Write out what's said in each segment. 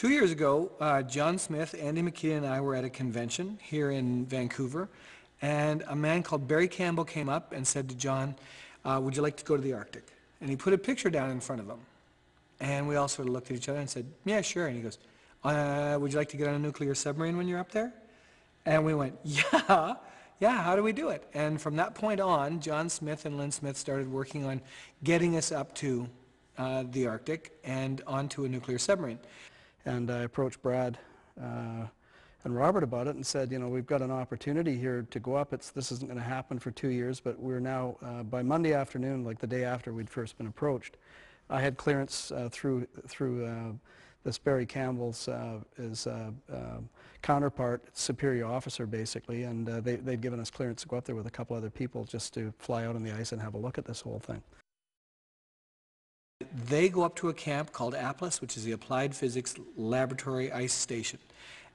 2 years ago, John Smith, Andy McKee, and I were at a convention here in Vancouver, and a man called Barry Campbell came up and said to John, would you like to go to the Arctic? And he put a picture down in front of him. And we all sort of looked at each other and said, yeah, sure. And he goes, would you like to get on a nuclear submarine when you're up there? And we went, yeah, how do we do it? And from that point on, John Smith and Lynn Smith started working on getting us up to the Arctic and onto a nuclear submarine. And I approached Brad and Robert about it and said, you know, we've got an opportunity here to go up. This isn't going to happen for 2 years, but we're now, by Monday afternoon, like the day after we'd first been approached, I had clearance through this Barry Campbell's his counterpart, superior officer basically, and they'd given us clearance to go up there with a couple other people just to fly out on the ice and have a look at this whole thing. They go up to a camp called APLIS, which is the Applied Physics Laboratory Ice Station.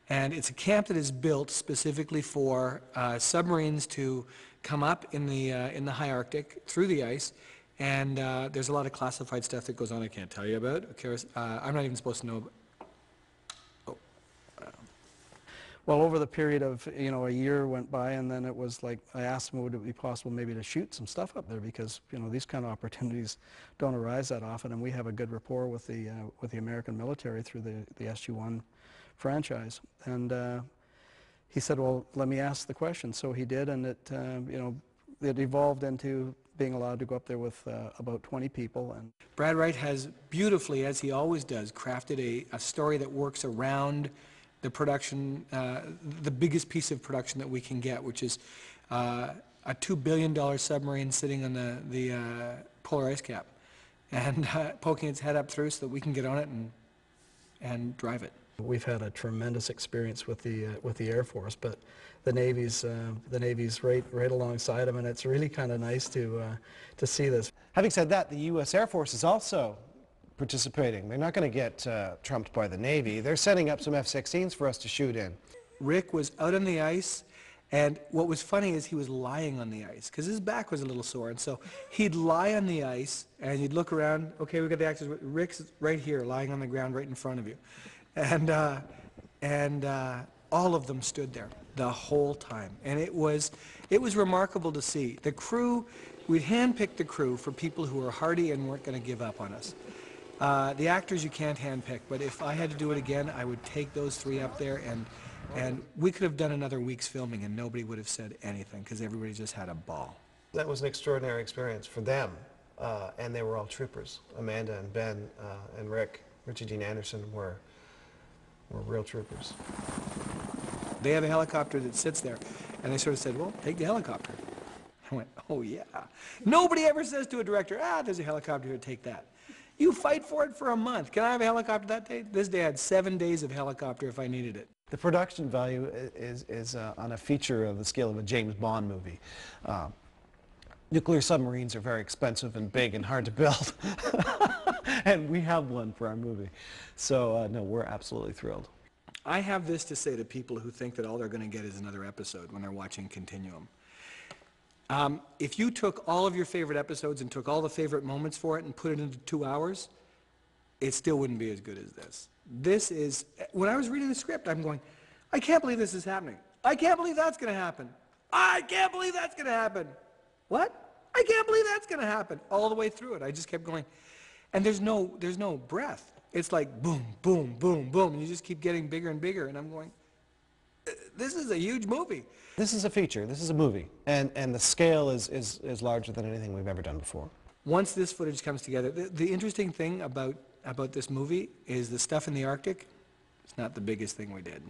And it's a camp that is built specifically for submarines to come up in the high Arctic through the ice. And there's a lot of classified stuff that goes on I can't tell you about. I'm not even supposed to know. Well, over the period of, you know, a year went by, and then it was like, I asked them, would it be possible maybe to shoot some stuff up there, because, you know, these kind of opportunities don't arise that often, and we have a good rapport with the American military through the SG-1 franchise. And he said, well, let me ask the question. So he did, and it, you know, it evolved into being allowed to go up there with about 20 people. And Brad Wright has beautifully, as he always does, crafted a story that works around the production, the biggest piece of production that we can get, which is a $2 billion submarine sitting on the polar ice cap and poking its head up through so that we can get on it and drive it. We've had a tremendous experience with the Air Force, but the Navy's right alongside them, and it's really kind of nice to see this. Having said that, the U.S. Air Force is also participating. They're not going to get trumped by the Navy. They're setting up some F-16s for us to shoot in. Rick was out on the ice, and what was funny is he was lying on the ice because his back was a little sore, and so he'd lie on the ice and you'd look around, okay, we've got the actors, Rick's right here lying on the ground right in front of you. And all of them stood there the whole time, and it was remarkable to see. The crew, we'd handpicked the crew for people who were hardy and weren't going to give up on us. The actors you can't handpick, but if I had to do it again, I would take those three up there, and we could have done another week's filming and nobody would have said anything because everybody just had a ball. That was an extraordinary experience for them, and they were all troopers. Amanda and Ben and Rick, Richie Dean Anderson were real troopers. They have a helicopter that sits there, and they sort of said, well, take the helicopter. I went, oh yeah. Nobody ever says to a director, there's a helicopter here, take that. You fight for it for a month. Can I have a helicopter that day? This day I had 7 days of helicopter if I needed it. The production value is on a feature of the scale of a James Bond movie. Nuclear submarines are very expensive and big and hard to build. And we have one for our movie. So, no, we're absolutely thrilled. I have this to say to people who think that all they're going to get is another episode when they're watching Continuum. If you took all of your favorite episodes and took all the favorite moments for it and put it into 2 hours, it still wouldn't be as good as this. This is, when I was reading the script, I'm going, I can't believe this is happening. I can't believe that's going to happen. I can't believe that's going to happen. What? I can't believe that's going to happen. All the way through it, I just kept going. And there's no breath. It's like boom, boom, boom, boom, and you just keep getting bigger and bigger, and I'm going, this is a huge movie. This is a feature, this is a movie, and the scale is larger than anything we've ever done before. Once this footage comes together, the interesting thing about this movie is the stuff in the Arctic, it's not the biggest thing we did.